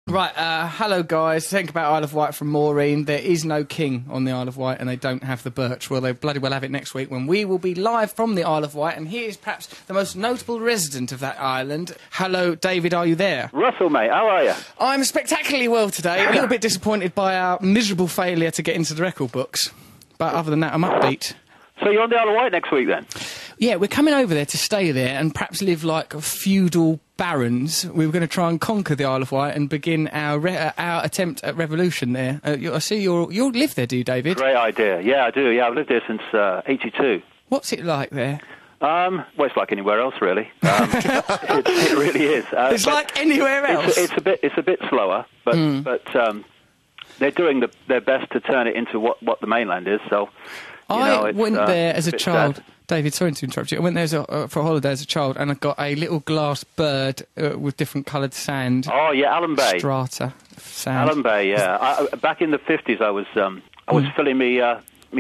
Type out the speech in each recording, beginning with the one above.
Right, hello guys. Think about Isle of Wight from Maureen. There is no king on the Isle of Wight and they don't have the birch. Well, they bloody well have it next week when we will be live from the Isle of Wight, and here is perhaps the most notable resident of that island. Hello, David, are you there? Russell, mate, how are you? I'm spectacularly well today. A little bit disappointed by our miserable failure to get into the record books. But other than that, I'm upbeat. So you're on the Isle of Wight next week then? Yeah, we're coming over there to stay there and perhaps live like feudal barons. We were going to try and conquer the Isle of Wight and begin our attempt at revolution there. I see you live there, do you, David? Great idea. Yeah, I do. Yeah, I've lived there since 82. What's it like there? Well, it's like anywhere else, really. It really is. It's like anywhere else. It's a bit slower, but they're doing their best to turn it into what the mainland is. So I went there as a child. Sad. David, sorry to interrupt you. I went there for a holiday as a child, and I got a little glass bird with different coloured sand. Oh yeah, Allen Bay. Strata sand. Allen Bay, yeah. Back in the 50s, I was filling me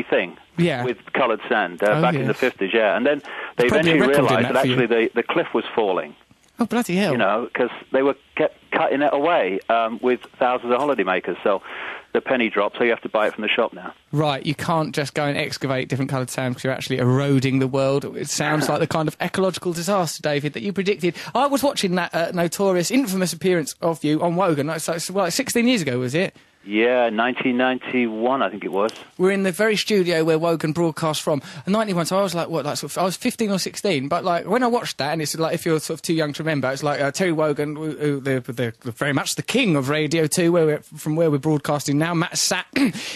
thing with coloured sand back in the 50s, yeah. And then they eventually realised that actually the cliff was falling. Oh, bloody hell. You know, because they kept cutting it away with thousands of holidaymakers, so the penny dropped, so you have to buy it from the shop now. Right, you can't just go and excavate different coloured sand because you're actually eroding the world. It sounds like the kind of ecological disaster, David, that you predicted. I was watching that notorious, infamous appearance of you on Wogan, like 16 years ago, was it? Yeah, 1991, I think it was. We're in the very studio where Wogan broadcast from. 91, so I was like, I was 15 or 16, but like, when I watched that, and it's like, if you're sort of too young to remember, it's like Terry Wogan, they're very much the king of Radio 2, from where we're broadcasting now. Matt sat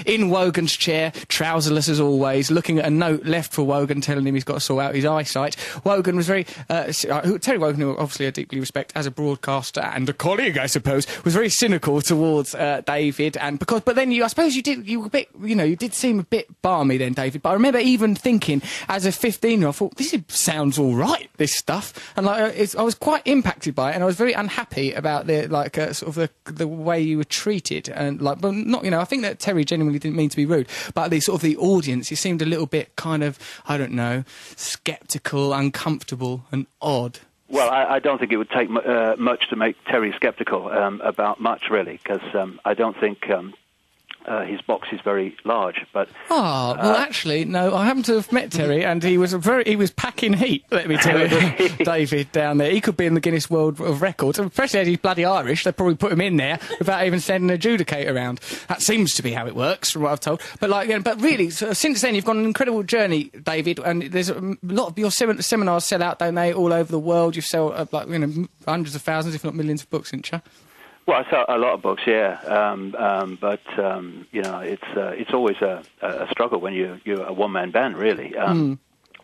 in Wogan's chair, trouserless as always, looking at a note left for Wogan, telling him he's got to sort out his eyesight. Wogan was very, Terry Wogan, who obviously I deeply respect as a broadcaster and a colleague, I suppose, was very cynical towards David. But then I suppose you were a bit, you did seem a bit balmy then, David. But I remember even thinking, as a 15-year-old, I thought, this sounds all right, this stuff. And like, I was quite impacted by it, and I was very unhappy about the way you were treated. And like, but not, I think that Terry genuinely didn't mean to be rude, but the audience, it seemed a little bit kind of, I don't know, sceptical, uncomfortable, and odd. Well, I don't think it would take much to make Terry sceptical about much, really, because I don't think his box is very large. But well, actually, no, I happen to have met Terry, and he was packing heat. Let me tell you, David down there, he could be in the Guinness World of Records. Especially as he's bloody Irish, they'd probably put him in there without even sending an adjudicator around. That seems to be how it works, from what I've told. But but really, since then, you've gone on an incredible journey, David. And there's a lot of your seminars sell out, don't they, all over the world? You sell hundreds of thousands, if not millions, of books, didn't you? Well, I sell a lot of books, yeah, but it's always a struggle when you're a one-man band, really,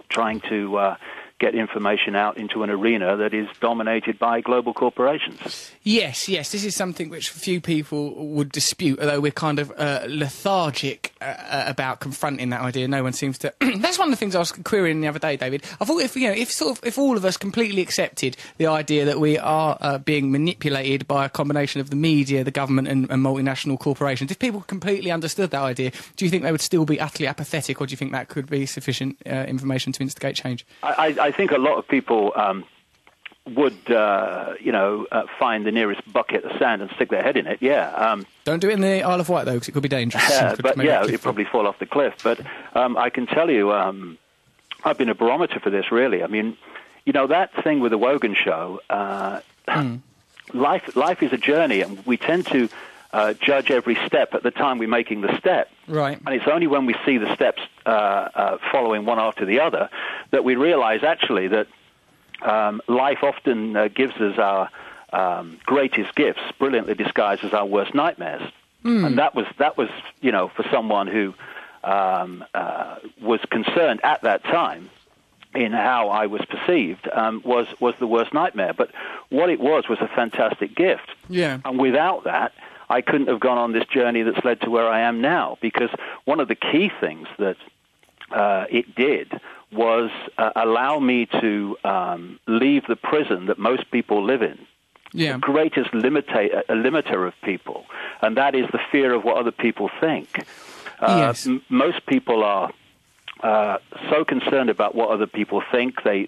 trying to get information out into an arena that is dominated by global corporations. Yes, this is something which few people would dispute, although we're kind of lethargic about confronting that idea. No one seems to. That's one of the things I was querying the other day, David. I thought if all of us completely accepted the idea that we are being manipulated by a combination of the media, the government, and multinational corporations, if people completely understood that idea, do you think they would still be utterly apathetic, or do you think that could be sufficient information to instigate change? I think a lot of people would, find the nearest bucket of sand and stick their head in it, yeah. Don't do it in the Isle of Wight, though, because it could be dangerous. You'd probably fall off the cliff. But I can tell you, I've been a barometer for this, really. I mean, that thing with the Wogan show, life is a journey, and we tend to judge every step at the time we're making the step. Right. And it's only when we see the steps following one after the other that we realize actually that life often gives us our greatest gifts, brilliantly disguised as our worst nightmares. And that was for someone who was concerned at that time in how I was perceived, was the worst nightmare. But what it was a fantastic gift. Yeah. And without that, I couldn't have gone on this journey that's led to where I am now, because one of the key things that it did was allow me to leave the prison that most people live in. Yeah. The greatest limiter of people, and that is the fear of what other people think. Yes. Most people are so concerned about what other people think. They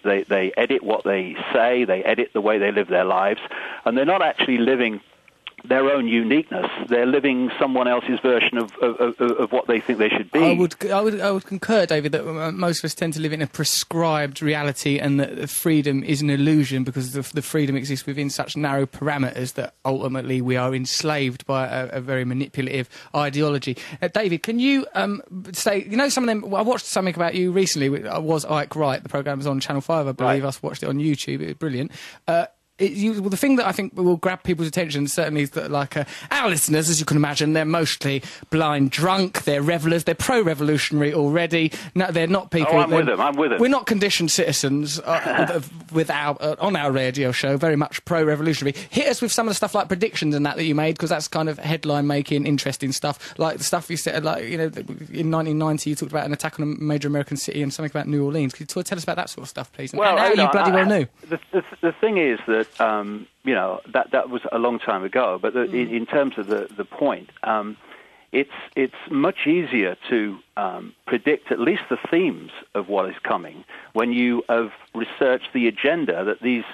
edit what they say, they edit the way they live their lives, and they're not actually living their own uniqueness. They're living someone else's version of what they think they should be. I would concur, David, that most of us tend to live in a prescribed reality, and that freedom is an illusion because the freedom exists within such narrow parameters that ultimately we are enslaved by a very manipulative ideology. David, can you say, some of them? I watched something about you recently. Was Icke right? The programme was on Channel 5, I believe. Right. I watched it on YouTube. It was brilliant. The thing that I think will grab people's attention certainly is that, like, our listeners, as you can imagine, they're mostly blind drunk, they're revellers, they're pro-revolutionary already. No, they're not people... Oh, I'm with them. We're not conditioned citizens on our radio show, very much pro-revolutionary. Hit us with some of the stuff like predictions and that you made, because that's kind of headline-making, interesting stuff. Like the stuff you said, like, in 1990 you talked about an attack on a major American city and something about New Orleans. Could you tell us about that sort of stuff, please? And how you bloody well knew. The thing is that that was a long time ago. But in terms of the point, it's much easier to predict at least the themes of what is coming when you have researched the agenda that these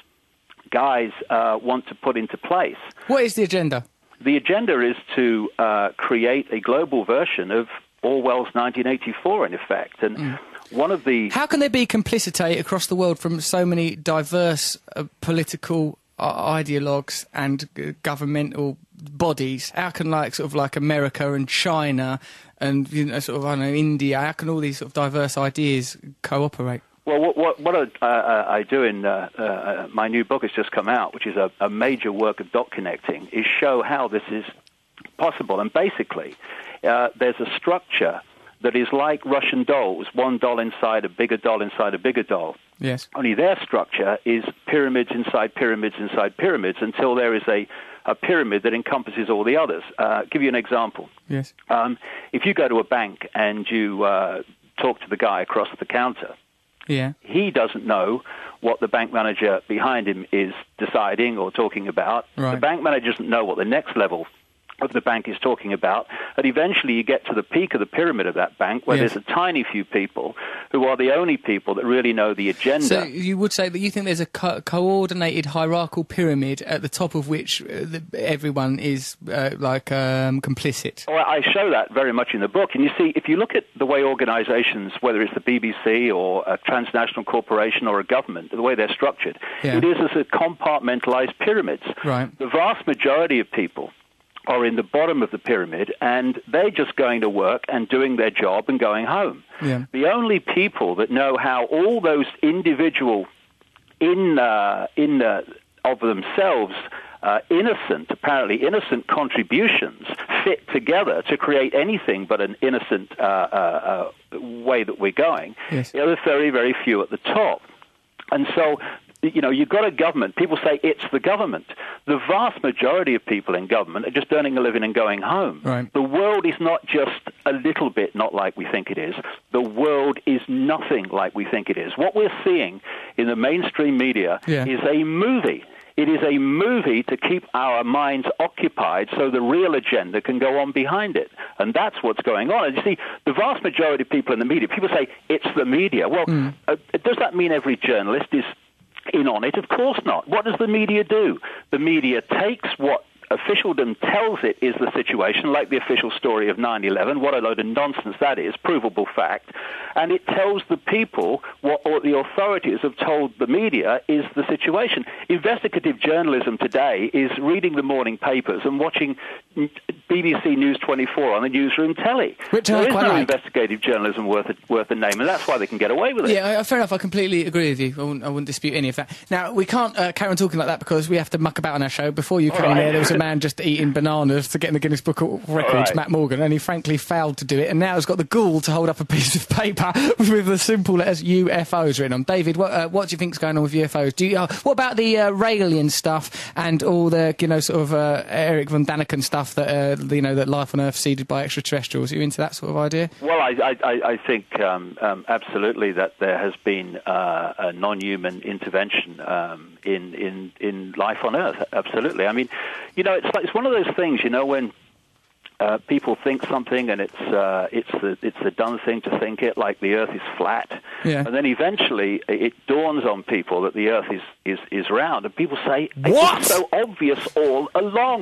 guys want to put into place. What is the agenda? The agenda is to create a global version of Orwell's 1984, in effect, and. One of the... How can there be complicity across the world from so many diverse political ideologues and governmental bodies? How can, like, sort of like America and China and, India, how can all these sort of diverse ideas cooperate? Well, what I do in my new book has just come out, which is a major work of dot connecting, is show how this is possible. And basically, there's a structure that is like Russian dolls, one doll inside a bigger doll inside a bigger doll. Yes. Only their structure is pyramids inside pyramids inside pyramids until there is a pyramid that encompasses all the others. Give you an example. Yes. If you go to a bank and you talk to the guy across the counter, he doesn't know what the bank manager behind him is deciding or talking about. Right. The bank manager doesn't know what the next level of the bank is talking about, and eventually you get to the peak of the pyramid of that bank where there's a tiny few people who are the only people that really know the agenda. So you would say that you think there's a coordinated hierarchical pyramid at the top of which everyone is complicit? Well, I show that very much in the book, and you see, if you look at the way organizations, whether it's the BBC or a transnational corporation or a government, the way they're structured, it is as a compartmentalized pyramids. Right. The vast majority of people are in the bottom of the pyramid, and they're just going to work and doing their job and going home. Yeah. The only people that know how all those individual, of themselves, apparently innocent contributions fit together to create anything but an innocent way that we're going. Yes. There's very, very few at the top. And so, you've got a government. People say it's the government. The vast majority of people in government are just earning a living and going home. Right. The world is not just a little bit not like we think it is. The world is nothing like we think it is. What we're seeing in the mainstream media is a movie. It is a movie to keep our minds occupied so the real agenda can go on behind it. And that's what's going on. And you see, the vast majority of people in the media, people say, it's the media. Well, does that mean every journalist is in on it? Of course not. What does the media do? The media takes what officialdom tells it is the situation, like the official story of 9/11, what a load of nonsense that is, provable fact, and it tells the people what the authorities have told the media is the situation. Investigative journalism today is reading the morning papers and watching BBC News 24 on the newsroom telly. Which there is no investigative journalism worth a name, and that's why they can get away with it. Yeah, fair enough. I completely agree with you. I wouldn't dispute any of that. Now, we can't carry on talking like that because we have to muck about on our show. Before you came here, there was a man just eating bananas to get in the Guinness Book of Records, Matt Morgan, and he frankly failed to do it, and now has got the gall to hold up a piece of paper with the simple letters UFOs written on. David, what do you think's going on with UFOs? What about the Reagan stuff and all the Eric von Daniken stuff that that life on Earth seeded by extraterrestrials? Are you into that sort of idea? Well, I think absolutely that there has been a non-human intervention in life on Earth. Absolutely. I mean, it's one of those things, when people think something and it's the done thing to think it, like the Earth is flat, and then eventually it dawns on people that the Earth is round, and people say, "What? It's so obvious all along."